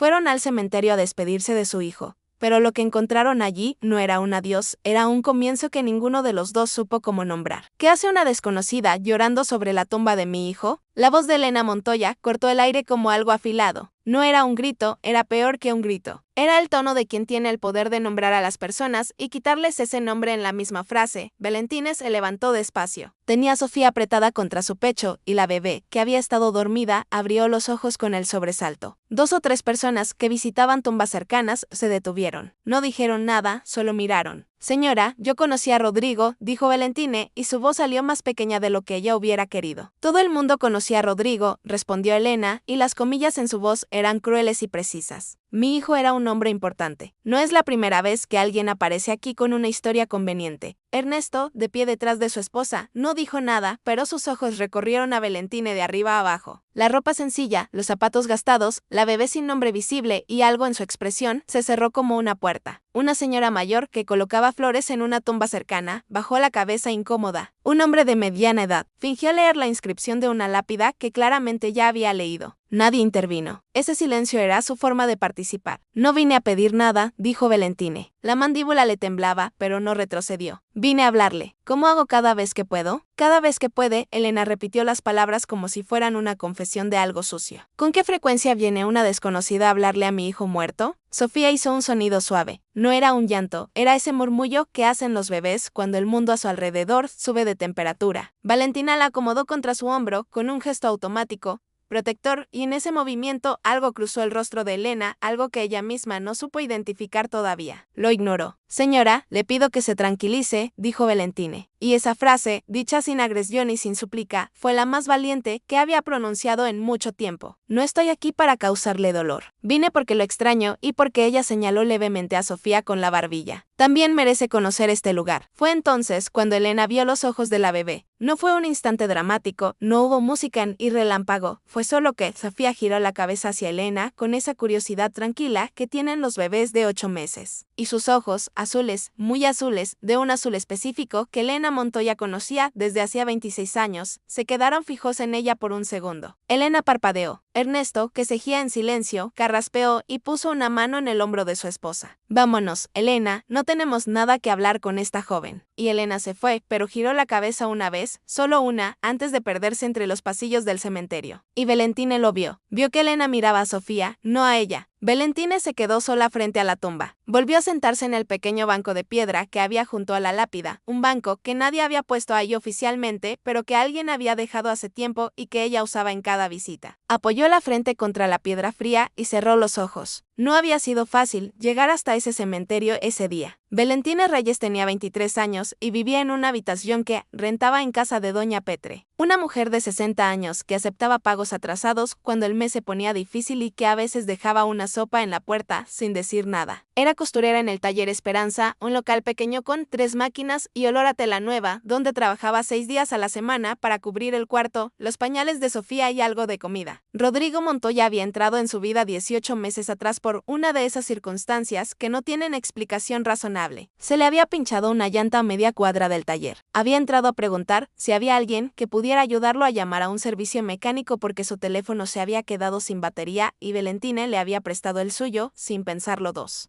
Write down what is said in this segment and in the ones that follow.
Fueron al cementerio a despedirse de su hijo, pero lo que encontraron allí no era un adiós, era un comienzo que ninguno de los dos supo cómo nombrar. ¿Qué hace una desconocida llorando sobre la tumba de mi hijo? La voz de Elena Montoya cortó el aire como algo afilado. No era un grito, era peor que un grito. Era el tono de quien tiene el poder de nombrar a las personas y quitarles ese nombre en la misma frase. Valentina se levantó despacio. Tenía a Sofía apretada contra su pecho y la bebé, que había estado dormida, abrió los ojos con el sobresalto. 2 o 3 personas que visitaban tumbas cercanas se detuvieron. No dijeron nada, solo miraron. Señora, yo conocí a Rodrigo, dijo Valentina, y su voz salió más pequeña de lo que ella hubiera querido. Todo el mundo conocía a Rodrigo, respondió Elena, y las comillas en su voz eran crueles y precisas. Mi hijo era un hombre importante. No es la primera vez que alguien aparece aquí con una historia conveniente. Ernesto, de pie detrás de su esposa, no dijo nada, pero sus ojos recorrieron a Valentina de arriba a abajo. La ropa sencilla, los zapatos gastados, la bebé sin nombre visible y algo en su expresión se cerró como una puerta. Una señora mayor que colocaba flores en una tumba cercana bajó la cabeza incómoda. Un hombre de mediana edad fingió leer la inscripción de una lápida que claramente ya había leído. Nadie intervino. Ese silencio era su forma de participar. No vine a pedir nada, dijo Valentina. La mandíbula le temblaba, pero no retrocedió. Vine a hablarle. ¿Cómo hago cada vez que puedo? Cada vez que puede, Elena repitió las palabras como si fueran una confesión de algo sucio. ¿Con qué frecuencia viene una desconocida a hablarle a mi hijo muerto? Sofía hizo un sonido suave. No era un llanto, era ese murmullo que hacen los bebés cuando el mundo a su alrededor sube de temperatura. Valentina la acomodó contra su hombro con un gesto automático, protector, y en ese movimiento algo cruzó el rostro de Elena, algo que ella misma no supo identificar todavía. Lo ignoró. Señora, le pido que se tranquilice, dijo Valentina. Y esa frase, dicha sin agresión y sin súplica, fue la más valiente que había pronunciado en mucho tiempo. No estoy aquí para causarle dolor. Vine porque lo extraño y porque ella señaló levemente a Sofía con la barbilla. También merece conocer este lugar. Fue entonces cuando Elena vio los ojos de la bebé. No fue un instante dramático, no hubo música y relámpago, fue solo que Sofía giró la cabeza hacia Elena con esa curiosidad tranquila que tienen los bebés de 8 meses. Y sus ojos, azules, muy azules, de un azul específico que Elena Montoya conocía desde hacía 26 años, se quedaron fijos en ella por un segundo. Elena parpadeó. Ernesto, que seguía en silencio, carraspeó y puso una mano en el hombro de su esposa. Vámonos, Elena, no tenemos nada que hablar con esta joven. Y Elena se fue, pero giró la cabeza una vez, solo una, antes de perderse entre los pasillos del cementerio. Y Valentina lo vio. Vio que Elena miraba a Sofía, no a ella. Valentina se quedó sola frente a la tumba. Volvió a sentarse en el pequeño banco de piedra que había junto a la lápida, un banco que nadie había puesto ahí oficialmente, pero que alguien había dejado hace tiempo y que ella usaba en cada visita. Apoyó la frente contra la piedra fría y cerró los ojos. No había sido fácil llegar hasta ese cementerio ese día. Valentina Reyes tenía 23 años y vivía en una habitación que rentaba en casa de Doña Petre, una mujer de 60 años que aceptaba pagos atrasados cuando el mes se ponía difícil y que a veces dejaba una sopa en la puerta sin decir nada. Era costurera en el taller Esperanza, un local pequeño con 3 máquinas y olor a tela nueva, donde trabajaba 6 días a la semana para cubrir el cuarto, los pañales de Sofía y algo de comida. Rodrigo Montoya había entrado en su vida 18 meses atrás por una de esas circunstancias que no tienen explicación razonable. Se le había pinchado una llanta a media cuadra del taller. Había entrado a preguntar si había alguien que pudiera ayudarlo a llamar a un servicio mecánico porque su teléfono se había quedado sin batería y Valentina le había prestado el suyo sin pensarlo 2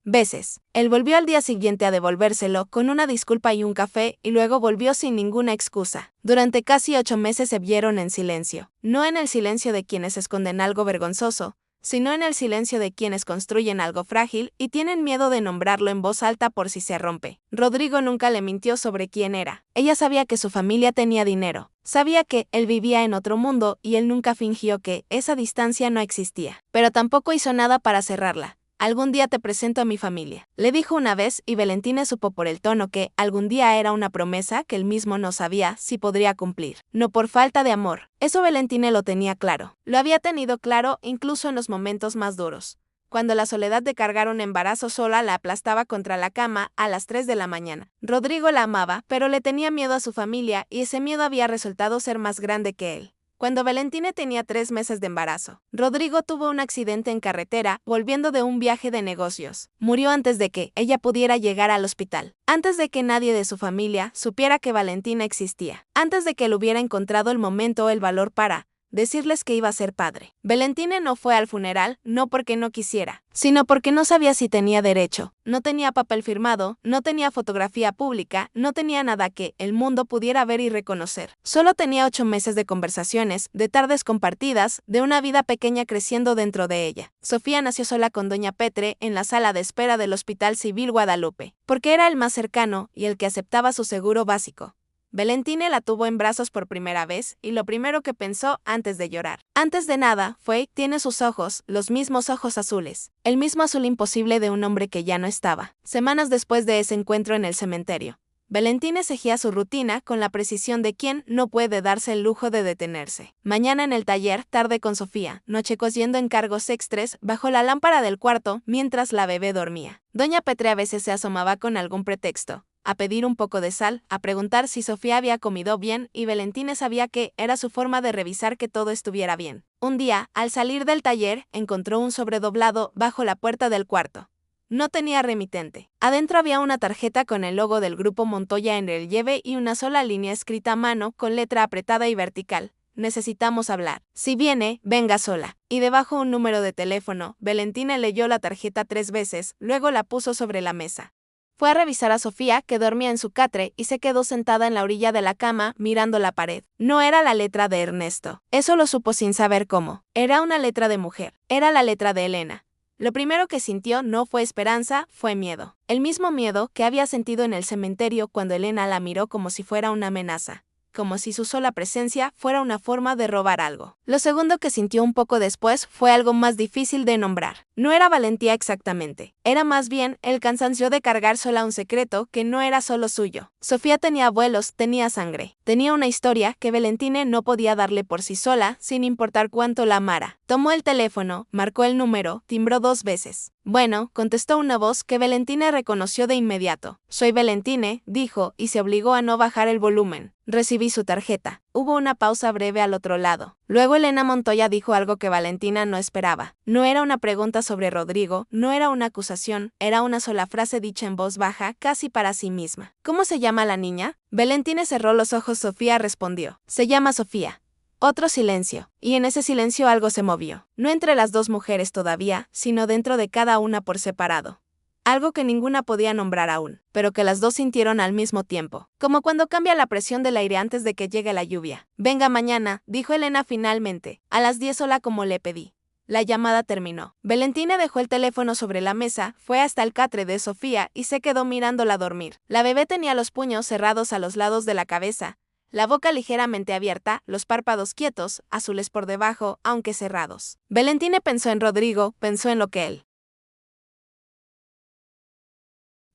veces. Él volvió al día siguiente a devolvérselo con una disculpa y un café y luego volvió sin ninguna excusa. Durante casi 8 meses se vieron en silencio. No en el silencio de quienes esconden algo vergonzoso, sino en el silencio de quienes construyen algo frágil y tienen miedo de nombrarlo en voz alta por si se rompe. Rodrigo nunca le mintió sobre quién era. Ella sabía que su familia tenía dinero. Sabía que él vivía en otro mundo y él nunca fingió que esa distancia no existía. Pero tampoco hizo nada para cerrarla. Algún día te presento a mi familia, le dijo una vez y Valentina supo por el tono que algún día era una promesa que él mismo no sabía si podría cumplir. No por falta de amor. Eso Valentina lo tenía claro. Lo había tenido claro incluso en los momentos más duros. Cuando la soledad de cargar un embarazo sola la aplastaba contra la cama a las 3 de la mañana. Rodrigo la amaba, pero le tenía miedo a su familia y ese miedo había resultado ser más grande que él. Cuando Valentina tenía 3 meses de embarazo, Rodrigo tuvo un accidente en carretera volviendo de un viaje de negocios. Murió antes de que ella pudiera llegar al hospital, antes de que nadie de su familia supiera que Valentina existía, antes de que él hubiera encontrado el momento o el valor para decirles que iba a ser padre. Valentine no fue al funeral, no porque no quisiera, sino porque no sabía si tenía derecho. No tenía papel firmado, no tenía fotografía pública, no tenía nada que el mundo pudiera ver y reconocer. Solo tenía 8 meses de conversaciones, de tardes compartidas, de una vida pequeña creciendo dentro de ella. Sofía nació sola con doña Petre en la sala de espera del Hospital Civil Guadalupe, porque era el más cercano y el que aceptaba su seguro básico. Valentine la tuvo en brazos por primera vez y lo primero que pensó antes de llorar, antes de nada, fue: tiene sus ojos, los mismos ojos azules, el mismo azul imposible de un hombre que ya no estaba. Semanas después de ese encuentro en el cementerio, Valentine seguía su rutina con la precisión de quien no puede darse el lujo de detenerse. Mañana en el taller, tarde con Sofía, noche cosiendo encargos extres bajo la lámpara del cuarto mientras la bebé dormía. Doña Petre a veces se asomaba con algún pretexto, a pedir un poco de sal, a preguntar si Sofía había comido bien, y Valentine sabía que era su forma de revisar que todo estuviera bien. Un día, al salir del taller, encontró un sobre doblado bajo la puerta del cuarto. No tenía remitente. Adentro había una tarjeta con el logo del Grupo Montoya en relieve y una sola línea escrita a mano con letra apretada y vertical: necesitamos hablar. Si viene, venga sola. Y debajo un número de teléfono. Valentine leyó la tarjeta 3 veces, luego la puso sobre la mesa. Fue a revisar a Sofía, que dormía en su catre, y se quedó sentada en la orilla de la cama, mirando la pared. No era la letra de Ernesto. Eso lo supo sin saber cómo. Era una letra de mujer. Era la letra de Elena. Lo primero que sintió no fue esperanza, fue miedo. El mismo miedo que había sentido en el cementerio cuando Elena la miró como si fuera una amenaza, como si su sola presencia fuera una forma de robar algo. Lo segundo que sintió un poco después fue algo más difícil de nombrar. No era valentía exactamente, era más bien el cansancio de cargar sola un secreto que no era solo suyo. Sofía tenía abuelos, tenía sangre, tenía una historia que Valentine no podía darle por sí sola, sin importar cuánto la amara. Tomó el teléfono, marcó el número, timbró 2 veces. Bueno, contestó una voz que Valentine reconoció de inmediato. Soy Valentine, dijo, y se obligó a no bajar el volumen. Recibí su tarjeta. Hubo una pausa breve al otro lado. Luego Elena Montoya dijo algo que Valentina no esperaba. No era una pregunta sobre Rodrigo, no era una acusación, era una sola frase dicha en voz baja, casi para sí misma. ¿Cómo se llama la niña? Valentine cerró los ojos. Sofía respondió. Se llama Sofía. Otro silencio, y en ese silencio algo se movió. No entre las 2 mujeres todavía, sino dentro de cada una por separado. Algo que ninguna podía nombrar aún, pero que las 2 sintieron al mismo tiempo, como cuando cambia la presión del aire antes de que llegue la lluvia. Venga mañana, dijo Elena finalmente, a las 10 sola como le pedí. La llamada terminó. Valentine dejó el teléfono sobre la mesa, fue hasta el catre de Sofía y se quedó mirándola dormir. La bebé tenía los puños cerrados a los lados de la cabeza, la boca ligeramente abierta, los párpados quietos, azules por debajo, aunque cerrados. Valentine pensó en Rodrigo, pensó en lo que él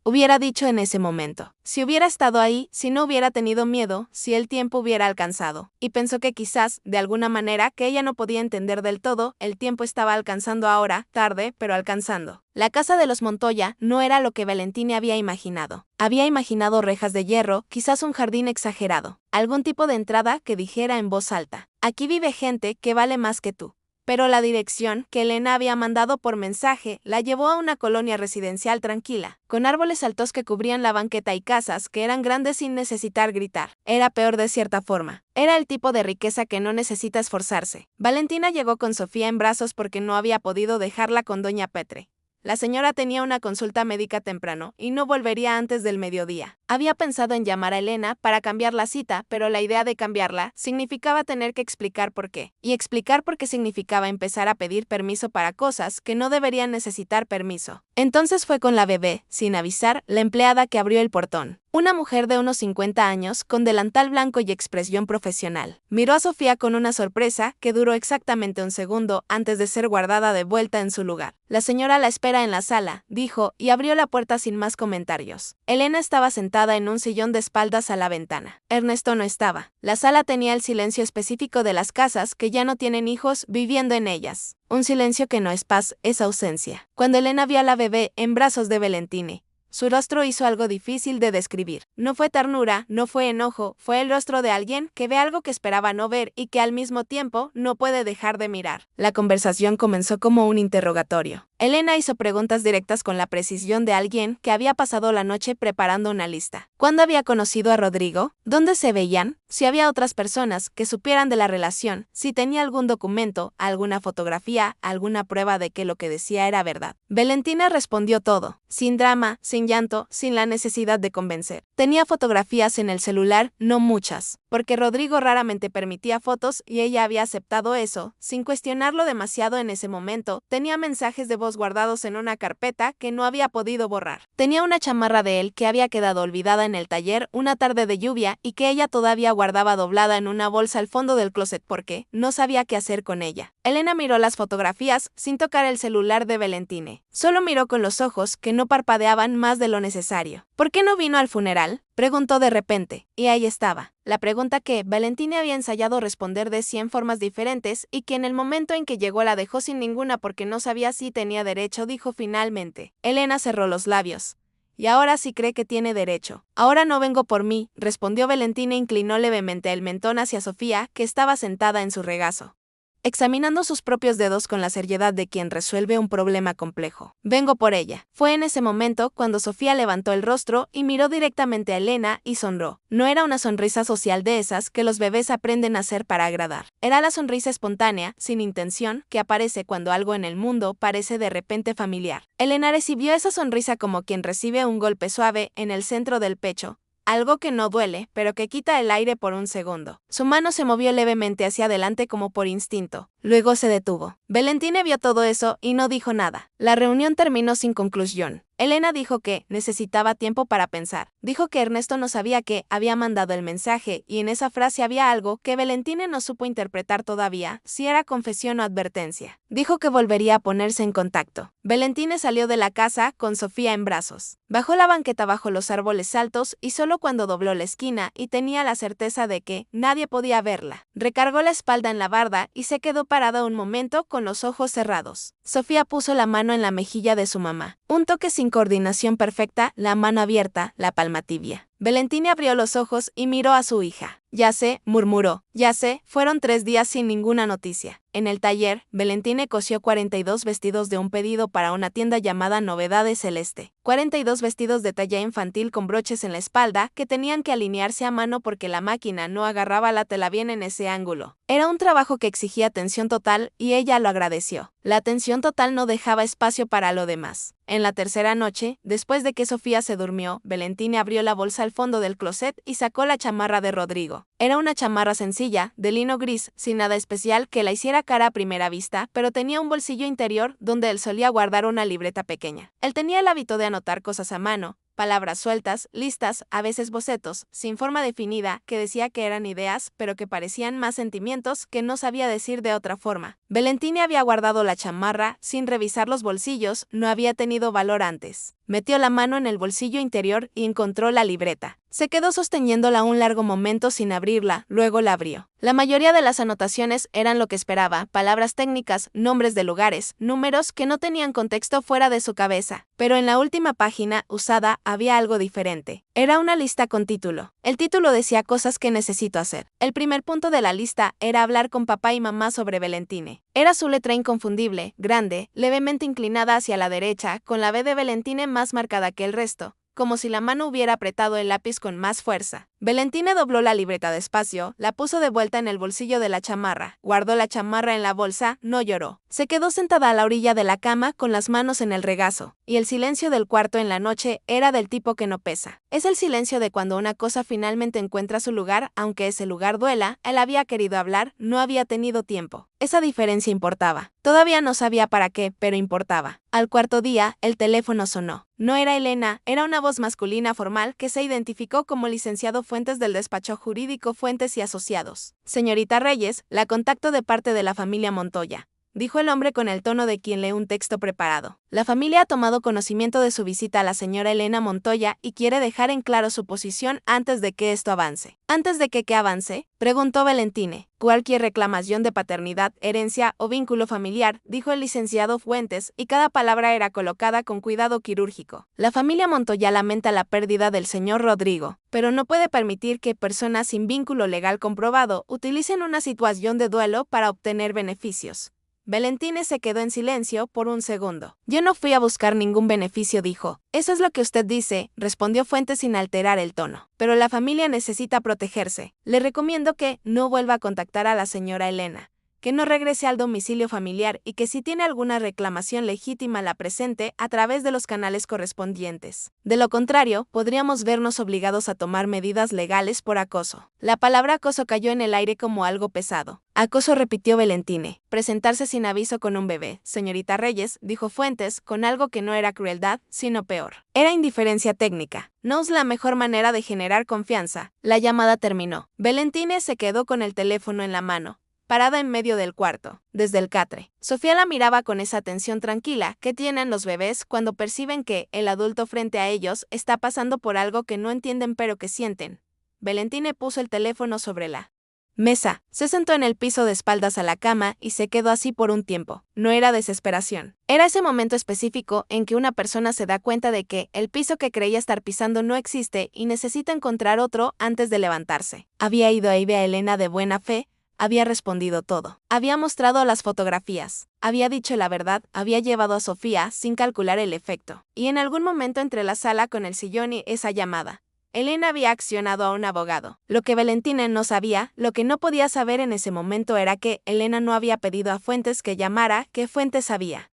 hubiera dicho en ese momento. Si hubiera estado ahí, si no hubiera tenido miedo, si el tiempo hubiera alcanzado. Y pensó que quizás, de alguna manera que ella no podía entender del todo, el tiempo estaba alcanzando ahora, tarde, pero alcanzando. La casa de los Montoya no era lo que Valentine había imaginado. Había imaginado rejas de hierro, quizás un jardín exagerado, algún tipo de entrada que dijera en voz alta: aquí vive gente que vale más que tú. Pero la dirección que Elena había mandado por mensaje la llevó a una colonia residencial tranquila, con árboles altos que cubrían la banqueta y casas que eran grandes sin necesitar gritar. Era peor de cierta forma. Era el tipo de riqueza que no necesita esforzarse. Valentina llegó con Sofía en brazos porque no había podido dejarla con doña Petre. La señora tenía una consulta médica temprano y no volvería antes del mediodía. Había pensado en llamar a Elena para cambiar la cita, pero la idea de cambiarla significaba tener que explicar por qué. Y explicar por qué significaba empezar a pedir permiso para cosas que no deberían necesitar permiso. Entonces fue con la bebé, sin avisar, la empleada que abrió el portón. Una mujer de unos 50 años, con delantal blanco y expresión profesional. Miró a Sofía con una sorpresa que duró exactamente un segundo antes de ser guardada de vuelta en su lugar. La señora la espera en la sala, dijo, y abrió la puerta sin más comentarios. Elena estaba sentada en un sillón de espaldas a la ventana. Ernesto no estaba. La sala tenía el silencio específico de las casas que ya no tienen hijos viviendo en ellas. Un silencio que no es paz, es ausencia. Cuando Elena vio a la bebé en brazos de Valentine, su rostro hizo algo difícil de describir. No fue ternura, no fue enojo, fue el rostro de alguien que ve algo que esperaba no ver y que al mismo tiempo no puede dejar de mirar. La conversación comenzó como un interrogatorio. Elena hizo preguntas directas con la precisión de alguien que había pasado la noche preparando una lista. ¿Cuándo había conocido a Rodrigo? ¿Dónde se veían? Si había otras personas que supieran de la relación, si tenía algún documento, alguna fotografía, alguna prueba de que lo que decía era verdad. Valentina respondió todo, sin drama, sin llanto, sin la necesidad de convencer. Tenía fotografías en el celular, no muchas, porque Rodrigo raramente permitía fotos y ella había aceptado eso, sin cuestionarlo demasiado en ese momento. Tenía mensajes de voz guardados en una carpeta que no había podido borrar. Tenía una chamarra de él que había quedado olvidada en el taller una tarde de lluvia y que ella todavía guardaba doblada en una bolsa al fondo del closet porque no sabía qué hacer con ella. Elena miró las fotografías sin tocar el celular de Valentine. Solo miró con los ojos que no parpadeaban más de lo necesario. ¿Por qué no vino al funeral?, preguntó de repente, y ahí estaba. La pregunta que Valentine había ensayado responder de 100 formas diferentes y que en el momento en que llegó la dejó sin ninguna porque no sabía si tenía derecho, dijo finalmente. Elena cerró los labios. Y ahora sí cree que tiene derecho. Ahora no vengo por mí, respondió Valentina e inclinó levemente el mentón hacia Sofía, que estaba sentada en su regazo, examinando sus propios dedos con la seriedad de quien resuelve un problema complejo. Vengo por ella. Fue en ese momento cuando Sofía levantó el rostro y miró directamente a Elena y sonrió. No era una sonrisa social de esas que los bebés aprenden a hacer para agradar. Era la sonrisa espontánea, sin intención, que aparece cuando algo en el mundo parece de repente familiar. Elena recibió esa sonrisa como quien recibe un golpe suave en el centro del pecho, algo que no duele, pero que quita el aire por un segundo. Su mano se movió levemente hacia adelante como por instinto. Luego se detuvo. Valentine vio todo eso y no dijo nada. La reunión terminó sin conclusión. Elena dijo que necesitaba tiempo para pensar. Dijo que Ernesto no sabía que había mandado el mensaje y en esa frase había algo que Valentine no supo interpretar todavía, si era confesión o advertencia. Dijo que volvería a ponerse en contacto. Valentine salió de la casa con Sofía en brazos. Bajó la banqueta bajo los árboles altos y solo cuando dobló la esquina y tenía la certeza de que nadie podía verla, recargó la espalda en la barda y se quedó parada un momento con los ojos cerrados. Sofía puso la mano en la mejilla de su mamá. Un toque sin coordinación perfecta, la mano abierta, la palma tibia. Valentine abrió los ojos y miró a su hija. Ya sé, murmuró. Ya sé, fueron 3 días sin ninguna noticia. En el taller, Valentine cosió 42 vestidos de un pedido para una tienda llamada Novedades Celeste. 42 vestidos de talla infantil con broches en la espalda que tenían que alinearse a mano porque la máquina no agarraba la tela bien en ese ángulo. Era un trabajo que exigía atención total y ella lo agradeció. La atención total no dejaba espacio para lo demás. En la tercera noche, después de que Sofía se durmió, Valentine abrió la bolsa al fondo del closet y sacó la chamarra de Rodrigo. Era una chamarra sencilla, de lino gris, sin nada especial que la hiciera cara a primera vista, pero tenía un bolsillo interior donde él solía guardar una libreta pequeña. Él tenía el hábito de anotar cosas a mano, palabras sueltas, listas, a veces bocetos, sin forma definida, que decía que eran ideas, pero que parecían más sentimientos que no sabía decir de otra forma. Valentine había guardado la chamarra sin revisar los bolsillos, no había tenido valor antes. Metió la mano en el bolsillo interior y encontró la libreta. Se quedó sosteniéndola un largo momento sin abrirla, luego la abrió. La mayoría de las anotaciones eran lo que esperaba, palabras técnicas, nombres de lugares, números que no tenían contexto fuera de su cabeza. Pero en la última página, usada, había algo diferente. Era una lista con título. El título decía cosas que necesito hacer. El primer punto de la lista era hablar con papá y mamá sobre Valentine. Era su letra inconfundible, grande, levemente inclinada hacia la derecha, con la B de Valentine más marcada que el resto, como si la mano hubiera apretado el lápiz con más fuerza. Valentine dobló la libreta despacio, la puso de vuelta en el bolsillo de la chamarra, guardó la chamarra en la bolsa, no lloró. Se quedó sentada a la orilla de la cama con las manos en el regazo, y el silencio del cuarto en la noche era del tipo que no pesa. Es el silencio de cuando una cosa finalmente encuentra su lugar, aunque ese lugar duela. Él había querido hablar, no había tenido tiempo. Esa diferencia importaba. Todavía no sabía para qué, pero importaba. Al cuarto día, el teléfono sonó. No era Elena, era una voz masculina formal que se identificó como licenciado Fuentes del despacho jurídico Fuentes y Asociados. Señorita Reyes, la contacto de parte de la familia Montoya, dijo el hombre con el tono de quien lee un texto preparado. La familia ha tomado conocimiento de su visita a la señora Elena Montoya y quiere dejar en claro su posición antes de que esto avance. ¿Antes de que avance?, preguntó Valentine. Cualquier reclamación de paternidad, herencia o vínculo familiar, dijo el licenciado Fuentes, y cada palabra era colocada con cuidado quirúrgico. La familia Montoya lamenta la pérdida del señor Rodrigo, pero no puede permitir que personas sin vínculo legal comprobado utilicen una situación de duelo para obtener beneficios. Valentine se quedó en silencio por un segundo. Yo no fui a buscar ningún beneficio, dijo. Eso es lo que usted dice, respondió Fuentes sin alterar el tono. Pero la familia necesita protegerse. Le recomiendo que no vuelva a contactar a la señora Elena, que no regrese al domicilio familiar y que si tiene alguna reclamación legítima la presente a través de los canales correspondientes. De lo contrario, podríamos vernos obligados a tomar medidas legales por acoso. La palabra acoso cayó en el aire como algo pesado. Acoso, repitió Valentine. Presentarse sin aviso con un bebé, señorita Reyes, dijo Fuentes, con algo que no era crueldad, sino peor. Era indiferencia técnica. No es la mejor manera de generar confianza. La llamada terminó. Valentine se quedó con el teléfono en la mano, parada en medio del cuarto, desde el catre. Sofía la miraba con esa atención tranquila que tienen los bebés cuando perciben que el adulto frente a ellos está pasando por algo que no entienden pero que sienten. Valentine puso el teléfono sobre la mesa, se sentó en el piso de espaldas a la cama y se quedó así por un tiempo. No era desesperación. Era ese momento específico en que una persona se da cuenta de que el piso que creía estar pisando no existe y necesita encontrar otro antes de levantarse. Había ido a ver a Elena de buena fe. Había respondido todo. Había mostrado las fotografías. Había dicho la verdad. Había llevado a Sofía sin calcular el efecto. Y en algún momento entre la sala con el sillón y esa llamada, Elena había accionado a un abogado. Lo que Valentine no sabía, lo que no podía saber en ese momento era que Elena no había pedido a Fuentes que llamara, que Fuentes había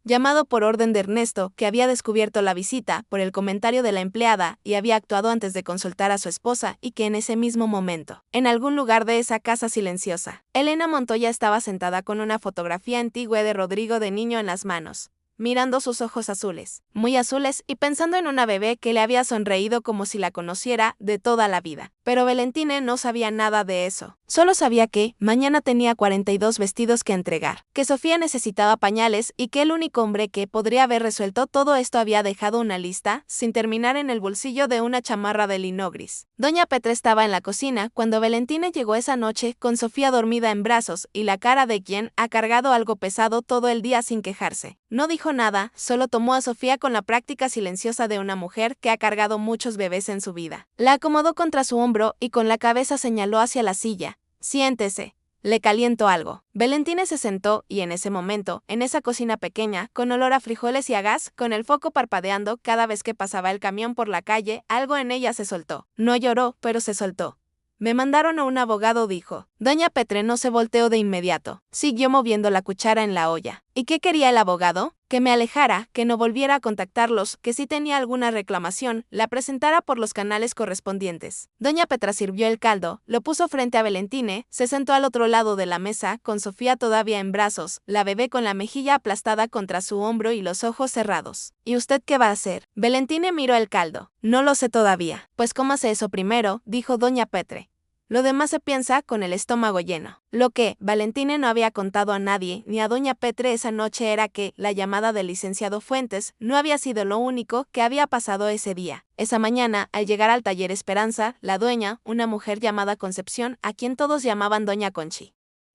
llamado por orden de Ernesto, que había descubierto la visita por el comentario de la empleada y había actuado antes de consultar a su esposa y que en ese mismo momento, en algún lugar de esa casa silenciosa, Elena Montoya estaba sentada con una fotografía antigua de Rodrigo de niño en las manos, mirando sus ojos azules, muy azules, y pensando en una bebé que le había sonreído como si la conociera de toda la vida. Pero Valentine no sabía nada de eso. Solo sabía que mañana tenía 42 vestidos que entregar, que Sofía necesitaba pañales y que el único hombre que podría haber resuelto todo esto había dejado una lista sin terminar en el bolsillo de una chamarra de lino gris. Doña Petra estaba en la cocina cuando Valentine llegó esa noche con Sofía dormida en brazos y la cara de quien ha cargado algo pesado todo el día sin quejarse. No dijo nada, solo tomó a Sofía con la práctica silenciosa de una mujer que ha cargado muchos bebés en su vida. La acomodó contra su hombro y con la cabeza señaló hacia la silla. Siéntese. Le caliento algo. Valentine se sentó y en ese momento, en esa cocina pequeña, con olor a frijoles y a gas, con el foco parpadeando cada vez que pasaba el camión por la calle, algo en ella se soltó. No lloró, pero se soltó. Me mandaron a un abogado, dijo. Doña Petre no se volteó de inmediato. Siguió moviendo la cuchara en la olla. ¿Y qué quería el abogado? Que me alejara, que no volviera a contactarlos, que si tenía alguna reclamación, la presentara por los canales correspondientes. Doña Petra sirvió el caldo, lo puso frente a Valentine, se sentó al otro lado de la mesa, con Sofía todavía en brazos, la bebé con la mejilla aplastada contra su hombro y los ojos cerrados. ¿Y usted qué va a hacer? Valentine miró el caldo. No lo sé todavía. Pues cómase eso primero, dijo doña Petre. Lo demás se piensa con el estómago lleno. Lo que Valentine no había contado a nadie, ni a doña Petre esa noche, era que la llamada del licenciado Fuentes no había sido lo único que había pasado ese día. Esa mañana, al llegar al taller Esperanza, la dueña, una mujer llamada Concepción, a quien todos llamaban doña Conchi,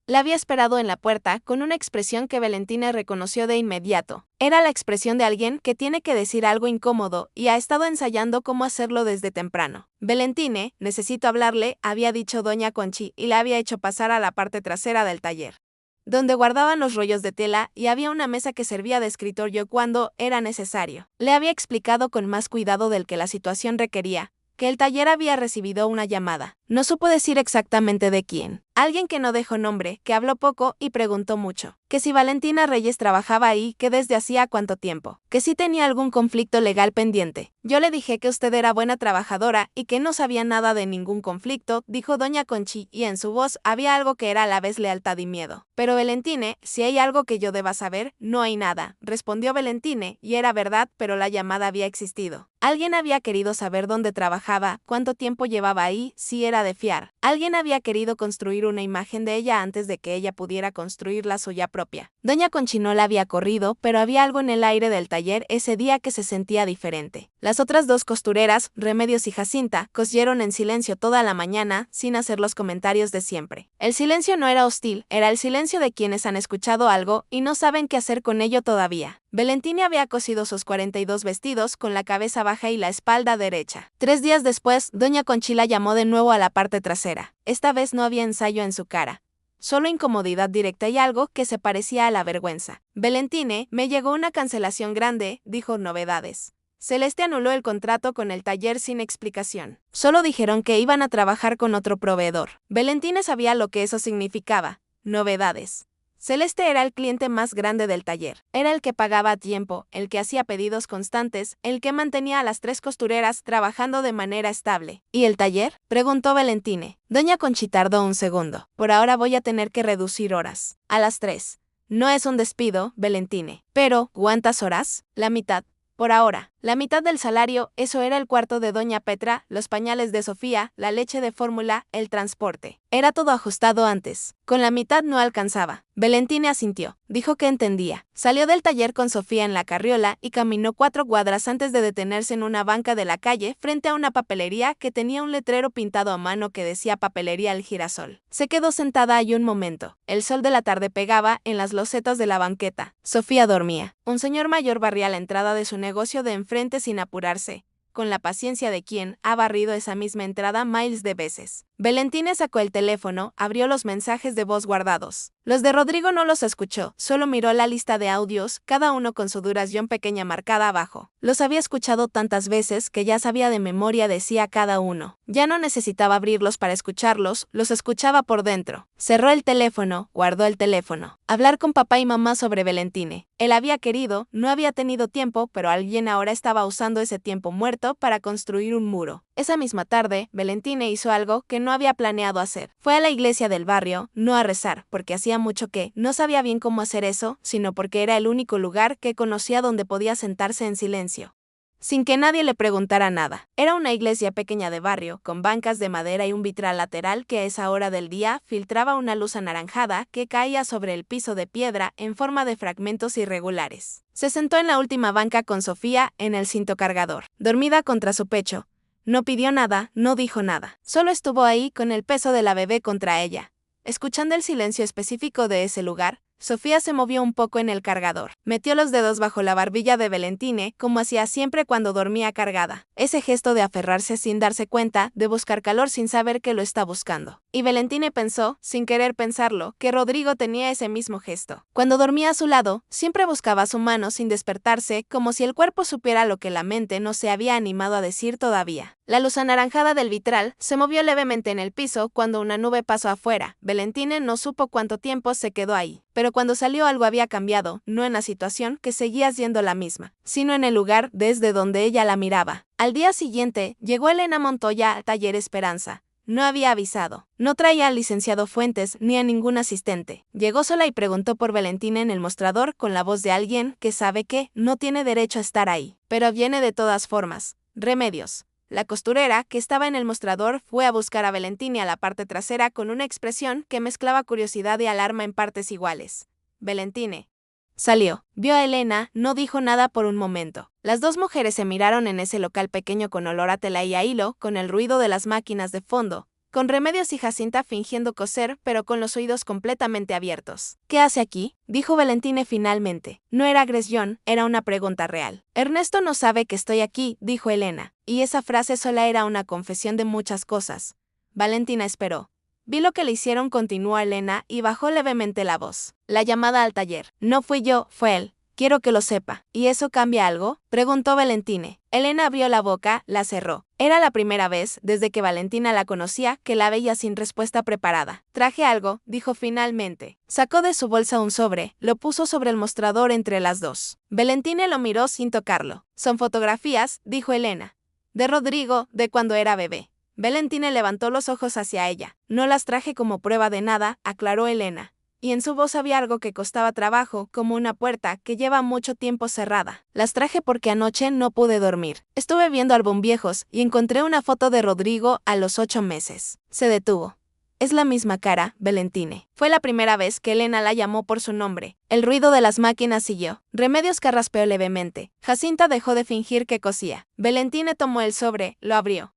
la había esperado en la puerta con una expresión que Valentine reconoció de inmediato. Era la expresión de alguien que tiene que decir algo incómodo y ha estado ensayando cómo hacerlo desde temprano. Valentine, necesito hablarle, había dicho doña Conchi y la había hecho pasar a la parte trasera del taller, donde guardaban los rollos de tela y había una mesa que servía de escritorio cuando era necesario. Le había explicado con más cuidado del que la situación requería, que el taller había recibido una llamada. No supo decir exactamente de quién. Alguien que no dejó nombre, que habló poco y preguntó mucho. Que si Valentina Reyes trabajaba ahí, que desde hacía cuánto tiempo. Que si tenía algún conflicto legal pendiente. Yo le dije que usted era buena trabajadora y que no sabía nada de ningún conflicto, dijo doña Conchi, y en su voz había algo que era a la vez lealtad y miedo. Pero Valentine, si hay algo que yo deba saber, no hay nada, respondió Valentine, y era verdad, pero la llamada había existido. Alguien había querido saber dónde trabajaba, cuánto tiempo llevaba ahí, si era de fiar. Alguien había querido construir una imagen de ella antes de que ella pudiera construir la suya propia. Doña Conchi no la había corrido, pero había algo en el aire del taller ese día que se sentía diferente. Las otras dos costureras, Remedios y Jacinta, cosieron en silencio toda la mañana, sin hacer los comentarios de siempre. El silencio no era hostil, era el silencio de quienes han escuchado algo y no saben qué hacer con ello todavía. Valentine había cosido sus 42 vestidos con la cabeza baja y la espalda derecha. 3 días después, doña Conchi la llamó de nuevo a la parte trasera. Esta vez no había ensayo en su cara. solo incomodidad directa y algo que se parecía a la vergüenza. Valentine, me llegó una cancelación grande, dijo Novedades. Celeste anuló el contrato con el taller sin explicación. Solo dijeron que iban a trabajar con otro proveedor. Valentine sabía lo que eso significaba. Novedades. Celeste era el cliente más grande del taller. Era el que pagaba a tiempo, el que hacía pedidos constantes, el que mantenía a las 3 costureras trabajando de manera estable. ¿Y el taller?, preguntó Valentine. Doña Conchi tardó un segundo. Por ahora voy a tener que reducir horas. A las 3. No es un despido, Valentine. Pero, ¿cuántas horas? La mitad. Por ahora, la mitad del salario, eso era el cuarto de Doña Petra, los pañales de Sofía, la leche de fórmula, el transporte. Era todo ajustado antes. Con la mitad no alcanzaba. Valentine asintió. Dijo que entendía. Salió del taller con Sofía en la carriola y caminó 4 cuadras antes de detenerse en una banca de la calle frente a una papelería que tenía un letrero pintado a mano que decía Papelería El Girasol. Se quedó sentada ahí un momento. El sol de la tarde pegaba en las losetas de la banqueta. Sofía dormía. Un señor mayor barría la entrada de su negocio de enfrente sin apurarse, con la paciencia de quien ha barrido esa misma entrada miles de veces. Valentine sacó el teléfono, abrió los mensajes de voz guardados. Los de Rodrigo no los escuchó, solo miró la lista de audios, cada uno con su duración pequeña marcada abajo. Los había escuchado tantas veces que ya sabía de memoria, decía cada uno. Ya no necesitaba abrirlos para escucharlos, los escuchaba por dentro. Cerró el teléfono, guardó el teléfono. Hablar con papá y mamá sobre Valentine. Él había querido, no había tenido tiempo, pero alguien ahora estaba usando ese tiempo muerto para construir un muro. Esa misma tarde, Valentine hizo algo que no había planeado hacer. Fue a la iglesia del barrio, no a rezar, porque hacía mucho que no sabía bien cómo hacer eso, sino porque era el único lugar que conocía donde podía sentarse en silencio, sin que nadie le preguntara nada. Era una iglesia pequeña de barrio, con bancas de madera y un vitral lateral que a esa hora del día filtraba una luz anaranjada que caía sobre el piso de piedra en forma de fragmentos irregulares. Se sentó en la última banca con Sofía en el cinto cargador, dormida contra su pecho. No pidió nada, no dijo nada. Solo estuvo ahí con el peso de la bebé contra ella. Escuchando el silencio específico de ese lugar, Sofía se movió un poco en el cargador. Metió los dedos bajo la barbilla de Valentine, como hacía siempre cuando dormía cargada. Ese gesto de aferrarse sin darse cuenta, de buscar calor sin saber que lo está buscando. Y Valentine pensó, sin querer pensarlo, que Rodrigo tenía ese mismo gesto. Cuando dormía a su lado, siempre buscaba su mano sin despertarse, como si el cuerpo supiera lo que la mente no se había animado a decir todavía. La luz anaranjada del vitral se movió levemente en el piso cuando una nube pasó afuera. Valentine no supo cuánto tiempo se quedó ahí. Pero cuando salió algo había cambiado, no en la situación, que seguía siendo la misma, sino en el lugar desde donde ella la miraba. Al día siguiente, llegó Elena Montoya al taller Esperanza. No había avisado. No traía al licenciado Fuentes ni a ningún asistente. Llegó sola y preguntó por Valentine en el mostrador con la voz de alguien que sabe que no tiene derecho a estar ahí, pero viene de todas formas. Remedios. La costurera, que estaba en el mostrador, fue a buscar a Valentine a la parte trasera con una expresión que mezclaba curiosidad y alarma en partes iguales. Valentine salió, vio a Elena, no dijo nada por un momento. Las dos mujeres se miraron en ese local pequeño con olor a tela y a hilo, con el ruido de las máquinas de fondo, con Remedios y Jacinta fingiendo coser, pero con los oídos completamente abiertos. ¿Qué hace aquí?, dijo Valentine finalmente. No era agresión, era una pregunta real. Ernesto no sabe que estoy aquí, dijo Elena, y esa frase sola era una confesión de muchas cosas. Valentina esperó. Vi lo que le hicieron, continuó Elena, y bajó levemente la voz. La llamada al taller. No fui yo, fue él. Quiero que lo sepa. ¿Y eso cambia algo?, preguntó Valentine. Elena abrió la boca, la cerró. Era la primera vez, desde que Valentina la conocía, que la veía sin respuesta preparada. Traje algo, dijo finalmente. Sacó de su bolsa un sobre, lo puso sobre el mostrador entre las dos. Valentine lo miró sin tocarlo. Son fotografías, dijo Elena. De Rodrigo, de cuando era bebé. Valentine levantó los ojos hacia ella. No las traje como prueba de nada, aclaró Elena. Y en su voz había algo que costaba trabajo, como una puerta que lleva mucho tiempo cerrada. Las traje porque anoche no pude dormir. Estuve viendo álbum viejos y encontré una foto de Rodrigo a los 8 meses. Se detuvo. Es la misma cara, Valentine. Fue la primera vez que Elena la llamó por su nombre. El ruido de las máquinas siguió. Remedios carraspeó levemente. Jacinta dejó de fingir que cosía. Valentine tomó el sobre, lo abrió.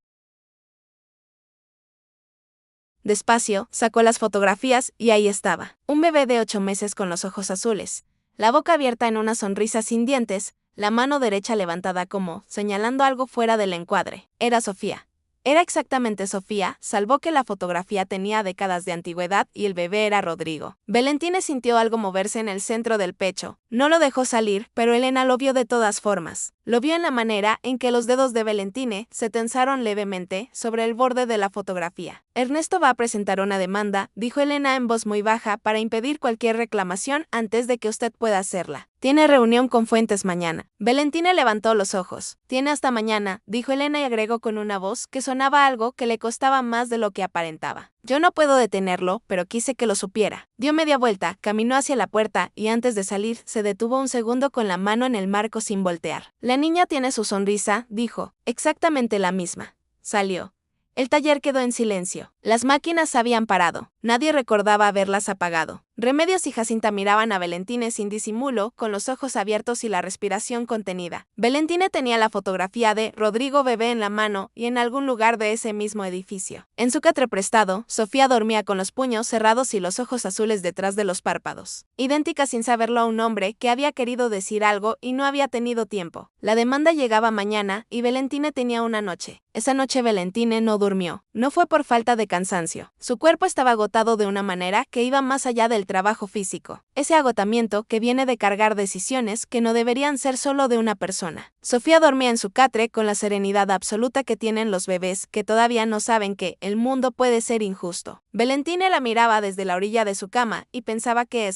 Despacio, sacó las fotografías y ahí estaba. Un bebé de 8 meses con los ojos azules, la boca abierta en una sonrisa sin dientes, la mano derecha levantada como, señalando algo fuera del encuadre. Era Sofía. Era exactamente Sofía, salvo que la fotografía tenía décadas de antigüedad y el bebé era Rodrigo. Valentina sintió algo moverse en el centro del pecho. No lo dejó salir, pero Elena lo vio de todas formas. Lo vio en la manera en que los dedos de Valentina se tensaron levemente sobre el borde de la fotografía. Ernesto va a presentar una demanda, dijo Elena en voz muy baja, para impedir cualquier reclamación antes de que usted pueda hacerla. Tiene reunión con Fuentes mañana. Valentina levantó los ojos. Tiene hasta mañana, dijo Elena y agregó con una voz que sonaba algo que le costaba más de lo que aparentaba. Yo no puedo detenerlo, pero quise que lo supiera. Dio media vuelta, caminó hacia la puerta y antes de salir se detuvo un segundo con la mano en el marco sin voltear. La niña tiene su sonrisa, dijo, exactamente la misma. Salió. El taller quedó en silencio. Las máquinas habían parado. Nadie recordaba haberlas apagado. Remedios y Jacinta miraban a Valentina sin disimulo, con los ojos abiertos y la respiración contenida. Valentina tenía la fotografía de Rodrigo bebé en la mano y en algún lugar de ese mismo edificio. En su catre prestado, Sofía dormía con los puños cerrados y los ojos azules detrás de los párpados. Idéntica sin saberlo a un hombre que había querido decir algo y no había tenido tiempo. La demanda llegaba mañana y Valentina tenía una noche. Esa noche Valentina no durmió. No fue por falta de cansancio. Su cuerpo estaba agotado de una manera que iba más allá del trabajo físico. Ese agotamiento que viene de cargar decisiones que no deberían ser solo de una persona. Sofía dormía en su catre con la serenidad absoluta que tienen los bebés que todavía no saben que el mundo puede ser injusto. Valentina la miraba desde la orilla de su cama y pensaba que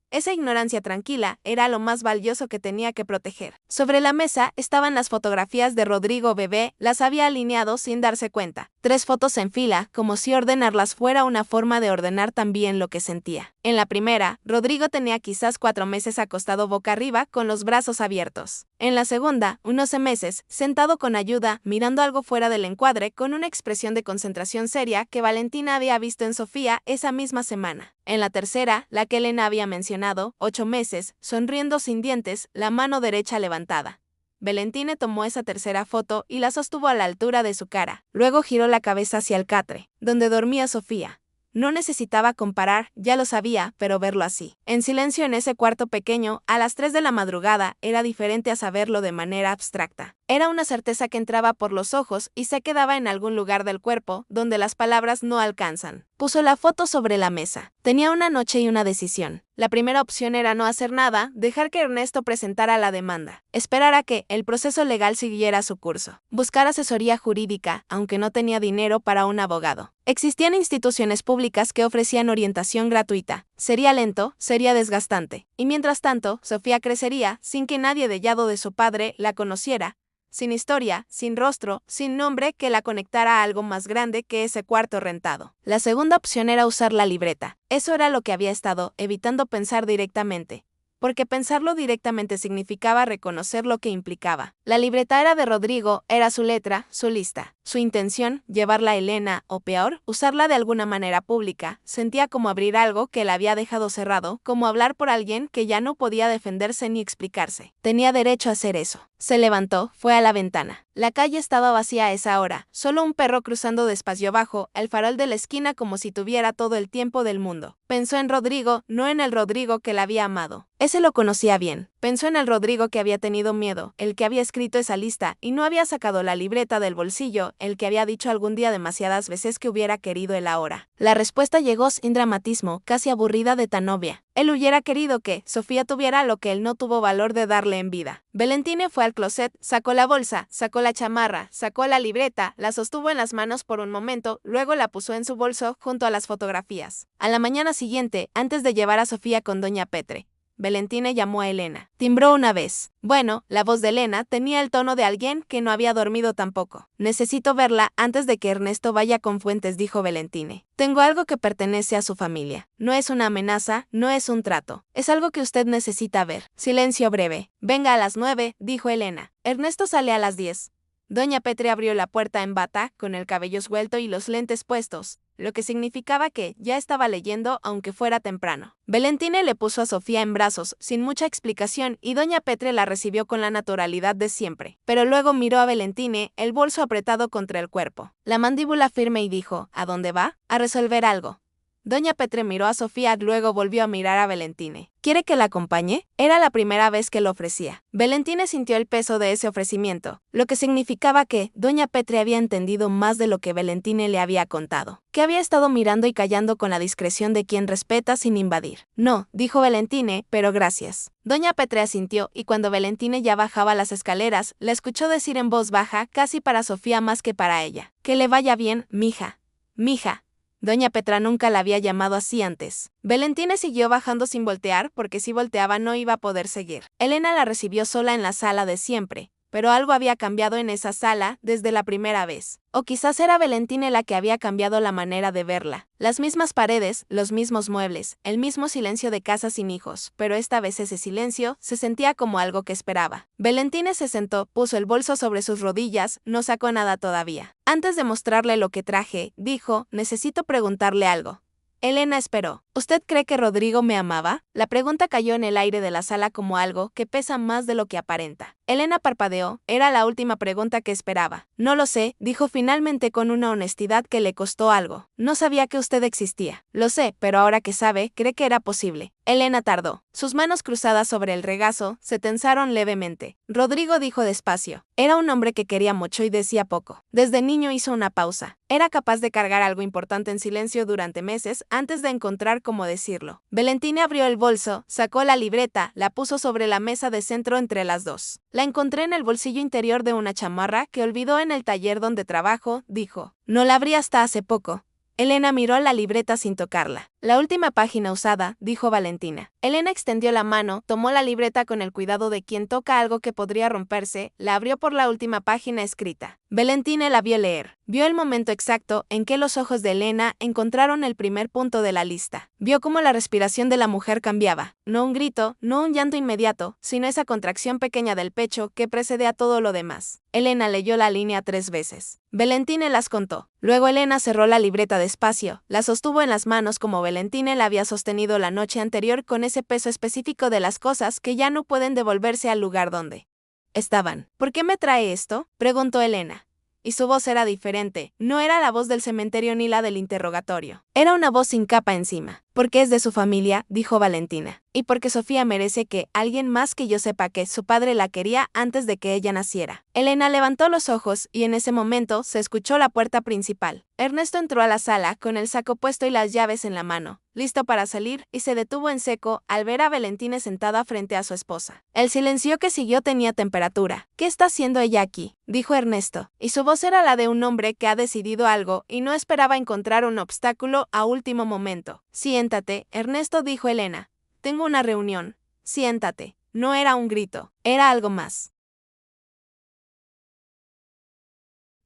esa ignorancia tranquila era lo más valioso que tenía que proteger. Sobre la mesa estaban las fotografías de Rodrigo bebé, las había alineado sin darse cuenta. 3 fotos en fila, como si ordenarlas fuera una forma de ordenar también lo que sentía. En la primera, Rodrigo tenía quizás 4 meses acostado boca arriba con los brazos abiertos. En la segunda, unos meses, sentado con ayuda, mirando algo fuera del encuadre con una expresión de concentración seria que Valentina había visto en Sofía esa misma semana. En la tercera, la que Elena había mencionado, 8 meses, sonriendo sin dientes, la mano derecha levantada. Valentina tomó esa tercera foto y la sostuvo a la altura de su cara. Luego giró la cabeza hacia el catre, donde dormía Sofía. No necesitaba comparar, ya lo sabía, pero verlo así. En silencio en ese cuarto pequeño, a las 3 de la madrugada, era diferente a saberlo de manera abstracta. Era una certeza que entraba por los ojos y se quedaba en algún lugar del cuerpo, donde las palabras no alcanzan. Puso la foto sobre la mesa. Tenía una noche y una decisión. La primera opción era no hacer nada, dejar que Ernesto presentara la demanda. Esperar a que el proceso legal siguiera su curso. Buscar asesoría jurídica, aunque no tenía dinero para un abogado. Existían instituciones públicas que ofrecían orientación gratuita. Sería lento, sería desgastante. Y mientras tanto, Sofía crecería sin que nadie del lado de su padre la conociera. Sin historia, sin rostro, sin nombre que la conectara a algo más grande que ese cuarto rentado. La segunda opción era usar la libreta. Eso era lo que había estado evitando pensar directamente. Porque pensarlo directamente significaba reconocer lo que implicaba. La libreta era de Rodrigo, era su letra, su lista. Su intención, llevarla a Elena, o peor, usarla de alguna manera pública, sentía como abrir algo que la había dejado cerrado, como hablar por alguien que ya no podía defenderse ni explicarse. Tenía derecho a hacer eso. Se levantó, fue a la ventana. La calle estaba vacía a esa hora, solo un perro cruzando despacio bajo el farol de la esquina como si tuviera todo el tiempo del mundo. Pensó en Rodrigo, no en el Rodrigo que la había amado. Ese lo conocía bien. Pensó en el Rodrigo que había tenido miedo, el que había escrito esa lista y no había sacado la libreta del bolsillo, el que había dicho algún día demasiadas veces que hubiera querido él ahora. La respuesta llegó sin dramatismo, casi aburrida de tan obvia. Él hubiera querido que Sofía tuviera lo que él no tuvo valor de darle en vida. Valentina fue al closet, sacó la bolsa, sacó la chamarra, sacó la libreta, la sostuvo en las manos por un momento, luego la puso en su bolso junto a las fotografías. A la mañana siguiente, antes de llevar a Sofía con doña Petre, Valentina llamó a Elena. Timbró una vez. Bueno, la voz de Elena tenía el tono de alguien que no había dormido tampoco. Necesito verla antes de que Ernesto vaya con Fuentes, dijo Valentina. Tengo algo que pertenece a su familia. No es una amenaza, no es un trato. Es algo que usted necesita ver. Silencio breve. Venga a las 9, dijo Elena. Ernesto sale a las 10. Doña Petre abrió la puerta en bata, con el cabello suelto y los lentes puestos, lo que significaba que ya estaba leyendo aunque fuera temprano. Valentina le puso a Sofía en brazos, sin mucha explicación, y doña Petre la recibió con la naturalidad de siempre. Pero luego miró a Valentina, el bolso apretado contra el cuerpo, la mandíbula firme y dijo, ¿a dónde va? A resolver algo. Doña Petre miró a Sofía, luego volvió a mirar a Valentine. ¿Quiere que la acompañe? Era la primera vez que lo ofrecía. Valentine sintió el peso de ese ofrecimiento, lo que significaba que Doña Petre había entendido más de lo que Valentine le había contado, que había estado mirando y callando con la discreción de quien respeta sin invadir. No, dijo Valentine, pero gracias. Doña Petre asintió y cuando Valentine ya bajaba las escaleras, la escuchó decir en voz baja, casi para Sofía más que para ella: que le vaya bien, mija. Mija. Doña Petra nunca la había llamado así antes. Valentine siguió bajando sin voltear, porque si volteaba no iba a poder seguir. Elena la recibió sola en la sala de siempre, pero algo había cambiado en esa sala desde la primera vez. O quizás era Valentine la que había cambiado la manera de verla. Las mismas paredes, los mismos muebles, el mismo silencio de casa sin hijos, pero esta vez ese silencio se sentía como algo que esperaba. Valentine se sentó, puso el bolso sobre sus rodillas, no sacó nada todavía. Antes de mostrarle lo que traje, dijo: necesito preguntarle algo. Elena esperó. ¿Usted cree que Rodrigo me amaba? La pregunta cayó en el aire de la sala como algo que pesa más de lo que aparenta. Elena parpadeó, era la última pregunta que esperaba. No lo sé, dijo finalmente con una honestidad que le costó algo. No sabía que usted existía. Lo sé, pero ahora que sabe, cree que era posible. Elena tardó. Sus manos cruzadas sobre el regazo se tensaron levemente. Rodrigo dijo despacio. Era un hombre que quería mucho y decía poco. Desde niño hizo una pausa. Era capaz de cargar algo importante en silencio durante meses antes de encontrar cómo decirlo. Valentine abrió el bolso, sacó la libreta, la puso sobre la mesa de centro entre las dos. La encontré en el bolsillo interior de una chamarra que olvidó en el taller donde trabajo, dijo. No la abrí hasta hace poco. Elena miró la libreta sin tocarla. La última página usada, dijo Valentina. Elena extendió la mano, tomó la libreta con el cuidado de quien toca algo que podría romperse, la abrió por la última página escrita. Valentina la vio leer. Vio el momento exacto en que los ojos de Elena encontraron el primer punto de la lista. Vio cómo la respiración de la mujer cambiaba. No un grito, no un llanto inmediato, sino esa contracción pequeña del pecho que precede a todo lo demás. Elena leyó la línea 3 veces. Valentina las contó. Luego Elena cerró la libreta despacio, la sostuvo en las manos como Valentina la había sostenido la noche anterior, con ese peso específico de las cosas que ya no pueden devolverse al lugar donde estaban. ¿Por qué me trae esto?, preguntó Elena. Y su voz era diferente, no era la voz del cementerio ni la del interrogatorio. Era una voz sin capa encima. Porque es de su familia, dijo Valentina. Y porque Sofía merece que alguien más que yo sepa que su padre la quería antes de que ella naciera. Elena levantó los ojos y en ese momento se escuchó la puerta principal. Ernesto entró a la sala con el saco puesto y las llaves en la mano, listo para salir, y se detuvo en seco al ver a Valentina sentada frente a su esposa. El silencio que siguió tenía temperatura. ¿Qué está haciendo ella aquí?, dijo Ernesto, y su voz era la de un hombre que ha decidido algo y no esperaba encontrar un obstáculo a último momento. Siéntate, Ernesto, dijo Elena. Tengo una reunión. Siéntate. No era un grito, era algo más.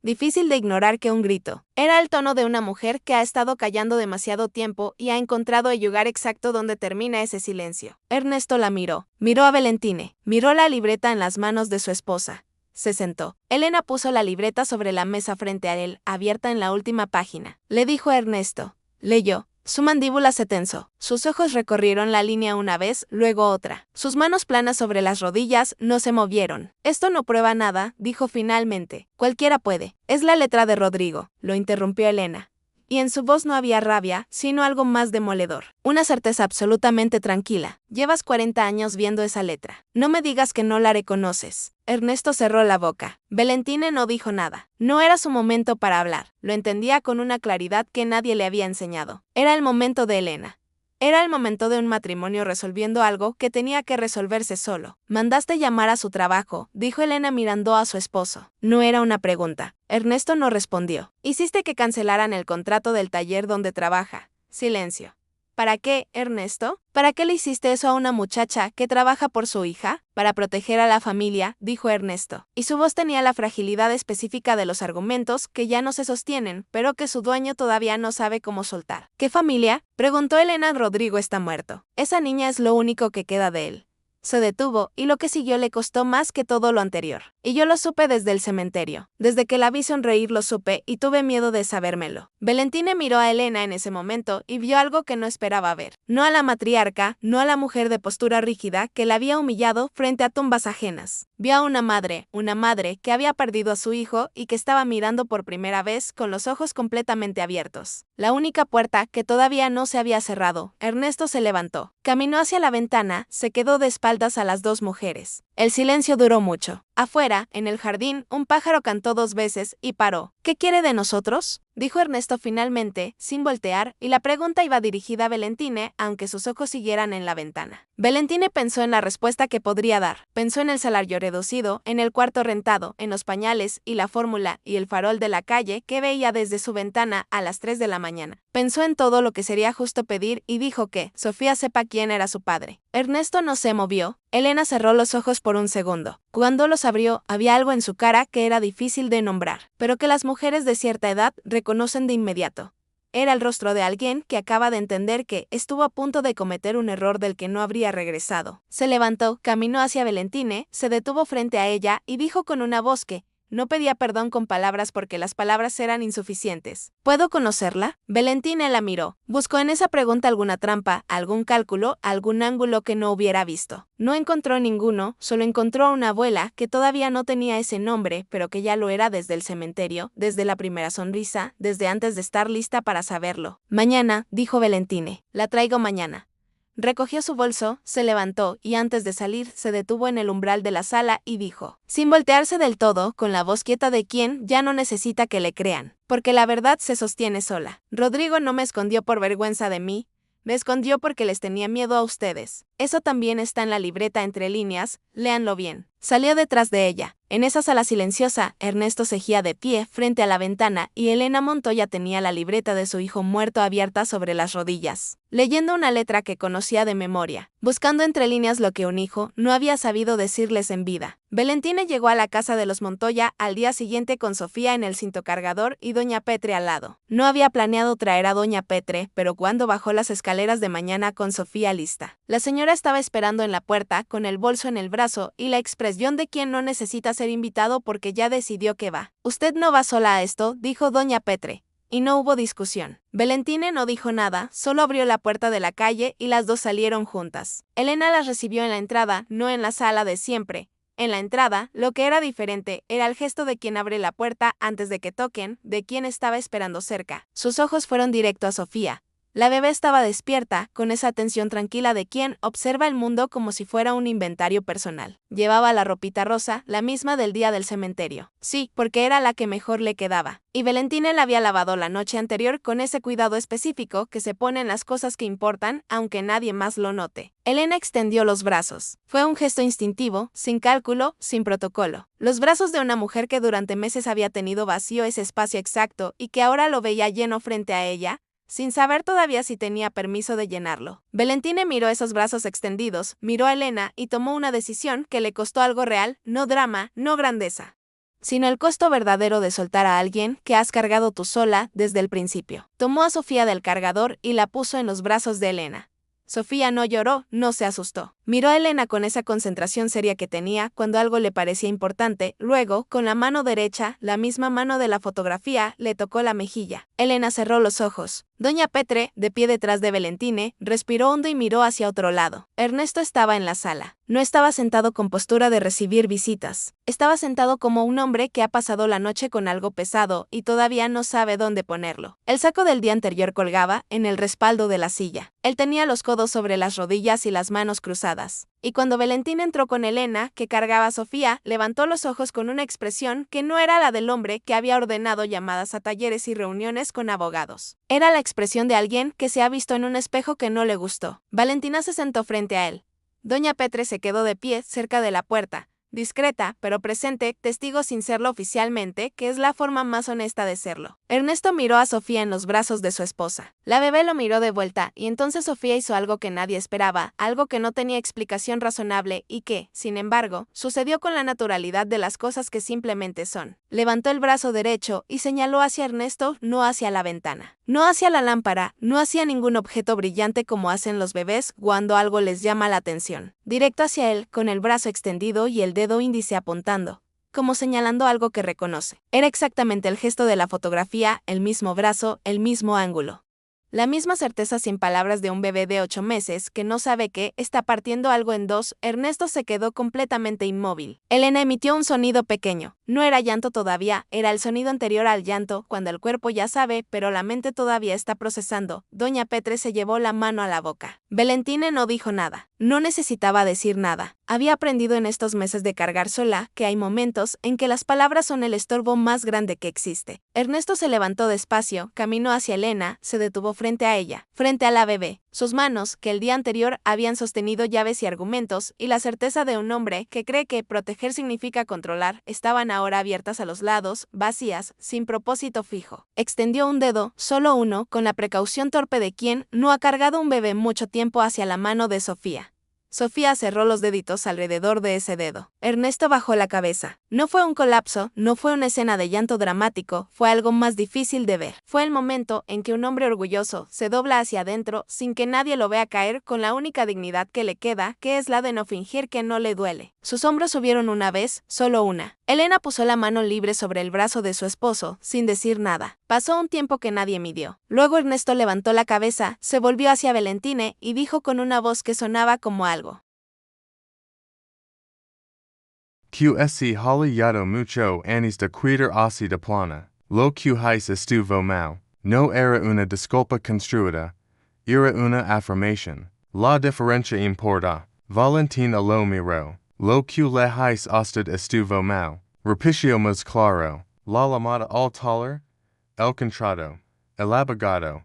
Difícil de ignorar que un grito. Era el tono de una mujer que ha estado callando demasiado tiempo y ha encontrado el lugar exacto donde termina ese silencio. Ernesto la miró. Miró a Valentine. Miró la libreta en las manos de su esposa. Se sentó. Elena puso la libreta sobre la mesa frente a él, abierta en la última página. Le dijo a Ernesto. Leyó. Su mandíbula se tensó. Sus ojos recorrieron la línea una vez, luego otra. Sus manos planas sobre las rodillas no se movieron. Esto no prueba nada, dijo finalmente. Cualquiera puede. Es la letra de Rodrigo, lo interrumpió Elena. Y en su voz no había rabia, sino algo más demoledor. Una certeza absolutamente tranquila. Llevas 40 años viendo esa letra. No me digas que no la reconoces. Ernesto cerró la boca. Valentina no dijo nada. No era su momento para hablar. Lo entendía con una claridad que nadie le había enseñado. Era el momento de Elena. Era el momento de un matrimonio resolviendo algo que tenía que resolverse solo. Mandaste llamar a su trabajo, dijo Elena mirando a su esposo. No era una pregunta. Ernesto no respondió. Hiciste que cancelaran el contrato del taller donde trabaja. Silencio. ¿Para qué, Ernesto? ¿Para qué le hiciste eso a una muchacha que trabaja por su hija? Para proteger a la familia, dijo Ernesto. Y su voz tenía la fragilidad específica de los argumentos que ya no se sostienen, pero que su dueño todavía no sabe cómo soltar. ¿Qué familia?, preguntó Elena. Rodrigo está muerto. Esa niña es lo único que queda de él. Se detuvo, y lo que siguió le costó más que todo lo anterior. Y yo lo supe desde el cementerio. Desde que la vi sonreír lo supe y tuve miedo de sabérmelo. Valentine miró a Elena en ese momento y vio algo que no esperaba ver. No a la matriarca, no a la mujer de postura rígida que la había humillado frente a tumbas ajenas. Vio a una madre que había perdido a su hijo y que estaba mirando por primera vez con los ojos completamente abiertos. La única puerta que todavía no se había cerrado. Ernesto se levantó. Caminó hacia la ventana, se quedó de espaldas a las dos mujeres. El silencio duró mucho. Afuera, en el jardín, un pájaro cantó 2 veces y paró. ¿Qué quiere de nosotros?, dijo Ernesto finalmente, sin voltear, y la pregunta iba dirigida a Valentine, aunque sus ojos siguieran en la ventana. Valentine pensó en la respuesta que podría dar. Pensó en el salario reducido, en el cuarto rentado, en los pañales y la fórmula y el farol de la calle que veía desde su ventana a las 3 de la mañana. Pensó en todo lo que sería justo pedir y dijo que Sofía sepa quién era su padre. Ernesto no se movió. Elena cerró los ojos por un segundo. Cuando los abrió, había algo en su cara que era difícil de nombrar, pero que las mujeres de cierta edad reconocen de inmediato. Era el rostro de alguien que acaba de entender que estuvo a punto de cometer un error del que no habría regresado. Se levantó, caminó hacia Valentine, se detuvo frente a ella y dijo con una voz que no pedía perdón con palabras porque las palabras eran insuficientes. ¿Puedo conocerla? Valentine la miró. Buscó en esa pregunta alguna trampa, algún cálculo, algún ángulo que no hubiera visto. No encontró ninguno, solo encontró a una abuela que todavía no tenía ese nombre, pero que ya lo era desde el cementerio, desde la primera sonrisa, desde antes de estar lista para saberlo. Mañana, dijo Valentine. La traigo mañana. Recogió su bolso, se levantó y antes de salir se detuvo en el umbral de la sala y dijo, sin voltearse del todo, con la voz quieta de quien ya no necesita que le crean, porque la verdad se sostiene sola. Rodrigo no me escondió por vergüenza de mí, me escondió porque les tenía miedo a ustedes. Eso también está en la libreta entre líneas, léanlo bien. Salió detrás de ella. En esa sala silenciosa, Ernesto seguía de pie frente a la ventana y Elena Montoya tenía la libreta de su hijo muerto abierta sobre las rodillas, leyendo una letra que conocía de memoria, buscando entre líneas lo que un hijo no había sabido decirles en vida. Valentine llegó a la casa de los Montoya al día siguiente con Sofía en el cinto cargador y doña Petre al lado. No había planeado traer a doña Petre, pero cuando bajó las escaleras de mañana con Sofía lista, la señora estaba esperando en la puerta con el bolso en el brazo y la expresión de quien no necesita ser invitado porque ya decidió que va. Usted no va sola a esto, dijo doña Petre. Y no hubo discusión. Valentine no dijo nada, solo abrió la puerta de la calle y las dos salieron juntas. Elena las recibió en la entrada, no en la sala de siempre. En la entrada, lo que era diferente era el gesto de quien abre la puerta antes de que toquen, de quien estaba esperando cerca. Sus ojos fueron directo a Sofía. La bebé estaba despierta, con esa atención tranquila de quien observa el mundo como si fuera un inventario personal. Llevaba la ropita rosa, la misma del día del cementerio. Sí, porque era la que mejor le quedaba. Y Valentine la había lavado la noche anterior con ese cuidado específico que se pone en las cosas que importan, aunque nadie más lo note. Elena extendió los brazos. Fue un gesto instintivo, sin cálculo, sin protocolo. Los brazos de una mujer que durante meses había tenido vacío ese espacio exacto y que ahora lo veía lleno frente a ella, sin saber todavía si tenía permiso de llenarlo. Valentine miró esos brazos extendidos, miró a Elena y tomó una decisión que le costó algo real, no drama, no grandeza, sino el costo verdadero de soltar a alguien que has cargado tú sola desde el principio. Tomó a Sofía del cargador y la puso en los brazos de Elena. Sofía no lloró, no se asustó. Miró a Elena con esa concentración seria que tenía cuando algo le parecía importante, luego, con la mano derecha, la misma mano de la fotografía, le tocó la mejilla. Elena cerró los ojos. Doña Petre, de pie detrás de Valentine, respiró hondo y miró hacia otro lado. Ernesto estaba en la sala. No estaba sentado con postura de recibir visitas. Estaba sentado como un hombre que ha pasado la noche con algo pesado y todavía no sabe dónde ponerlo. El saco del día anterior colgaba en el respaldo de la silla. Él tenía los codos sobre las rodillas y las manos cruzadas. Y cuando Valentine entró con Elena, que cargaba a Sofía, levantó los ojos con una expresión que no era la del hombre que había ordenado llamadas a talleres y reuniones con abogados. Era la expresión de alguien que se ha visto en un espejo que no le gustó. Valentina se sentó frente a él. Doña Petre se quedó de pie cerca de la puerta. discreta, pero presente, testigo sin serlo oficialmente, que es la forma más honesta de serlo. Ernesto miró a Sofía en los brazos de su esposa. La bebé lo miró de vuelta, y entonces Sofía hizo algo que nadie esperaba, algo que no tenía explicación razonable y que, sin embargo, sucedió con la naturalidad de las cosas que simplemente son. Levantó el brazo derecho y señaló hacia Ernesto, no hacia la ventana, no hacia la lámpara, no hacia ningún objeto brillante como hacen los bebés cuando algo les llama la atención. Directo hacia él, con el brazo extendido y el dedo índice apuntando, como señalando algo que reconoce. Era exactamente el gesto de la fotografía, el mismo brazo, el mismo ángulo. La misma certeza sin palabras de un bebé de 8 meses que no sabe que está partiendo algo en dos. Ernesto se quedó completamente inmóvil. Elena emitió un sonido pequeño. No era llanto todavía, era el sonido anterior al llanto, cuando el cuerpo ya sabe, pero la mente todavía está procesando. Doña Petre se llevó la mano a la boca. Valentine no dijo nada. No necesitaba decir nada. Había aprendido en estos meses de cargar sola que hay momentos en que las palabras son el estorbo más grande que existe. Ernesto se levantó despacio, caminó hacia Elena, se detuvo frente a ella, frente a la bebé. Sus manos, que el día anterior habían sostenido llaves y argumentos, y la certeza de un hombre que cree que proteger significa controlar, estaban ahora abiertas a los lados, vacías, sin propósito fijo. Extendió un dedo, solo uno, con la precaución torpe de quien no ha cargado un bebé mucho tiempo hacia la mano de Sofía. Sofía cerró los deditos alrededor de ese dedo. Ernesto bajó la cabeza. No fue un colapso, no fue una escena de llanto dramático, fue algo más difícil de ver. Fue el momento en que un hombre orgulloso se dobla hacia adentro sin que nadie lo vea caer con la única dignidad que le queda, que es la de no fingir que no le duele. Sus hombros subieron una vez, solo una. Elena puso la mano libre sobre el brazo de su esposo, sin decir nada. Pasó un tiempo que nadie midió. Luego Ernesto levantó la cabeza, se volvió hacia Valentine y dijo con una voz que sonaba como algo. QSC Holly Yato mucho anis de cuidar así de plana. Lo que hais estuvo mal. No era una disculpa construida. Era una afirmación. La diferencia importa. Valentina lo miró. Lo que le hais usted estuvo mal. Repitió más claro. La llamada al taller. El contrato. El abogado.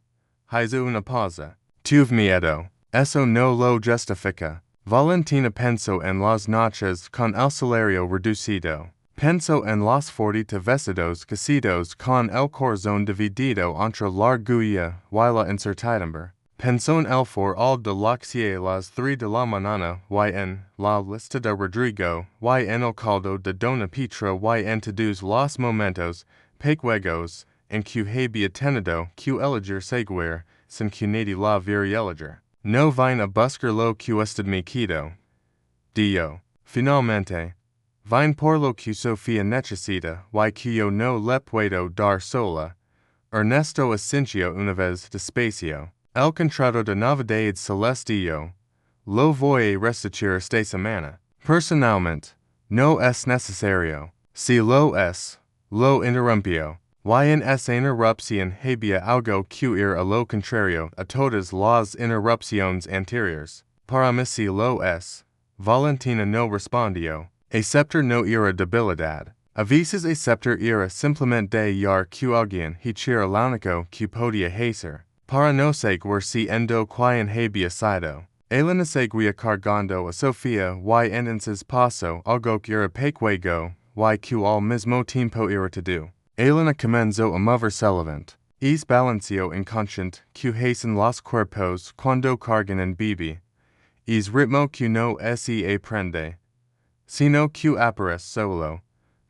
Hizo una pausa. Tuve miedo. Eso no lo justifica. Valentina pensó en las noches con el salario reducido. Pensó en los 40 vestidos cosidos con el corazón dividido entre la orgullo y la incertidumbre. Pensó en el for al de l'Axier las 3 de la mañana y en la lista de Rodrigo y en el caldo de Dona Petra y en todos los momentos pequeños en que había tenido que elegir seguir sin que nadie la viera elegir. No vine a buscar lo que usted me quitó. Dio. Finalmente. Vine por lo que Sofía necesita y que yo no le puedo dar sola. Ernesto asintió una vez despacio. El contrato de Navidad celestial. Lo voy a restituir esta semana. Personalmente. No es necesario. Si lo es, lo interrumpió. Y en esa interrupción había algo que ir a lo contrario a todas las interrupciones anteriores. Para mí si lo es. Valentina no respondió. Aceptar no era debilidad. A veces aceptar era simplemente hallar que alguien hiciera lo único que podía hacer. Para no seguir siendo quien había sido. Elena seguía cargando a Sofía y entonces pasó algo que era pequeño y que al mismo tiempo era todo. Elena comenzó a moverse levante. Es balanceó inconsciente que hacen los cuerpos cuando cargan en bebé. Es ritmo que no se aprende, sino que aparece solo,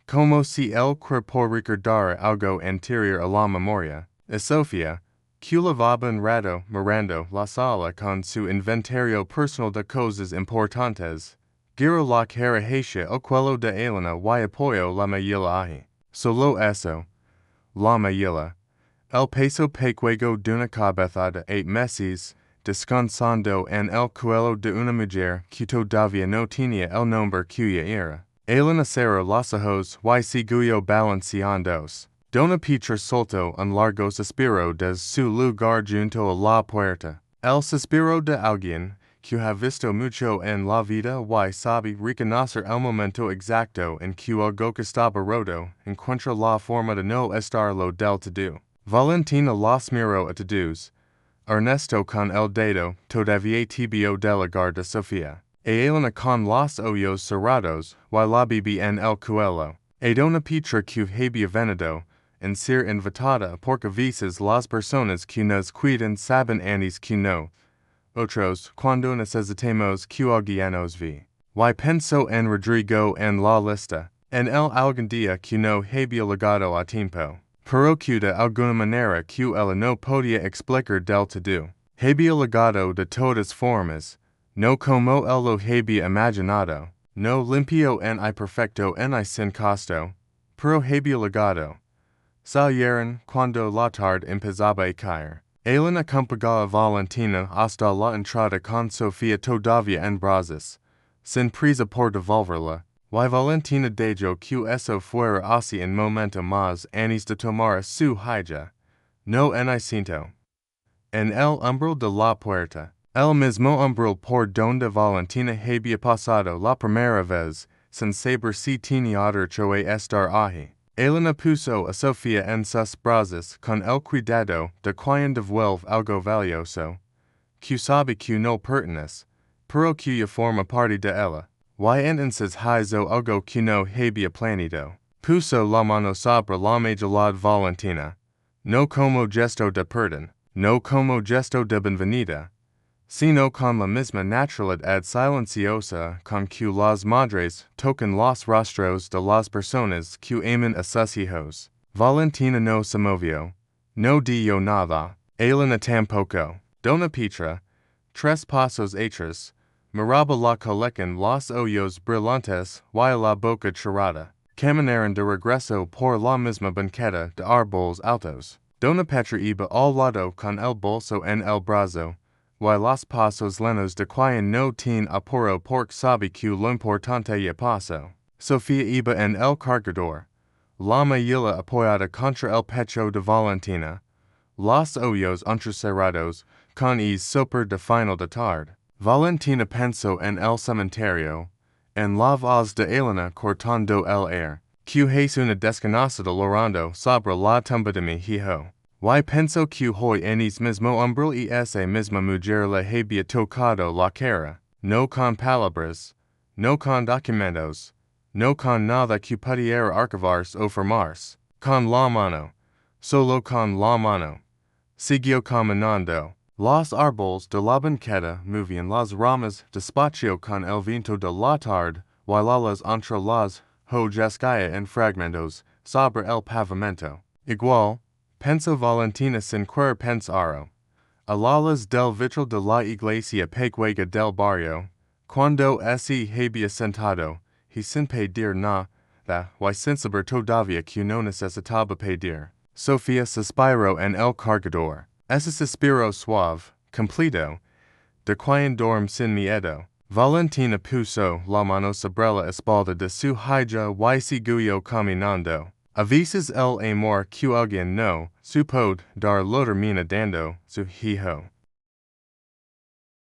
como si el cuerpo recordara algo anterior a la memoria. Es Sofía, que lavaba un rato mirando la sala con su inventario personal de cosas importantes. Giró la cara hacia el cuello de Elena y apoyó la mejilla ahí. Solo eso. La mejilla. El peso pequeño de una cabeza de 8 meses, descansando en el cuello de una mujer que todavía no tenía el nombre que ella era. Elena cerró los ojos y siguió balanceándose. Dona Petra soltó un largo suspiro desde su lugar junto a la puerta. El suspiro de alguien que ha visto mucho en la vida y sabe reconocer el momento exacto en que algo que estaba roto encuentra la forma de no estarlo del todo. Valentina los miró a todos. Ernesto con el dedo todavía tibio del lugar de Sofía. Elena con los ojos cerrados, y la bibi en el cuello. Dona Petra que había venido, en ser invitada porque veces las personas que nos cuidan saben antes que no. Otros, cuando necesitemos que alguien nos ve. Y pensó en Rodrigo en la lista, en el algún día que no había llegado a tiempo. Pero que de alguna manera que ella no podía explicar del todo. Había llegado de todas formas, no como él lo había imaginado, no limpio en y perfecto en y sin costo, pero había llegado. Salieron cuando la tarde empezaba a caer. Elena acompañaba a Valentina hasta la entrada con Sofía todavía en brazos, sin prisa por devolverla. Y Valentina dejó que eso fuera así en momento más antes de tomar su hija. No en el cinto. En el umbral de la puerta, el mismo umbral por donde Valentina había pasado la primera vez, sin saber si tenía derecho a estar allí. Elena puso a Sofía en sus brazos con el cuidado de quien devuelve algo valioso, que sabe que no pertenece, pero que ya forma parte de ella. Y entonces hizo algo que no había planeado. Puso la mano sobre la mejilla de Valentina, no como gesto de perdón, no como gesto de bienvenida, sino con la misma naturalidad silenciosa con que las madres tocan los rostros de las personas que aman a sus hijos. Valentina no se movió, no dijo nada, Elena tampoco. Dona Petra, tres pasos atrás, miraba la con los ojos brillantes y la boca cerrada. Caminaron de regreso por la misma banqueta de árboles altos. Dona Petra iba al lado con el bolso en el brazo, y los pasos lentos de quien no tiene apuro porque sabe que lo importante ya pasó. Sofía iba en el cargador, la mejilla apoyada contra el pecho de Valentina, los ojos entrecerrados, con el sopor de final de tarde. Valentina pensó en el cementerio, en la voz de Elena cortando el aire, que es una desconocida llorando sobre la tumba de mi hijo. Y pensó que hoy en el mismo umbral y esa misma mujer le había tocado la cara, no con palabras, no con documentos, no con nada que pudiera archivarse o firmarse, con la mano, solo con la mano. Siguió caminando. Los árboles de la banqueta movían las ramas despacio con el viento de la tarde, y las entre las hojas caían en fragmentos sobre el pavimento. Igual, pensó Valentina sin querer pensarlo. Alalas del vitral de la iglesia pequeña del barrio, cuando así había sentado, y sin pedir nada, y sin saber todavía que no necesitaba pedir. Sofía suspiró en el cargador. Ese suspiro suave, completo, de quien dorm sin miedo. Valentina puso la mano sobre la espalda de su hija y siguió caminando. A veces el amor que alguien no supo dar lo termina dando su hijo.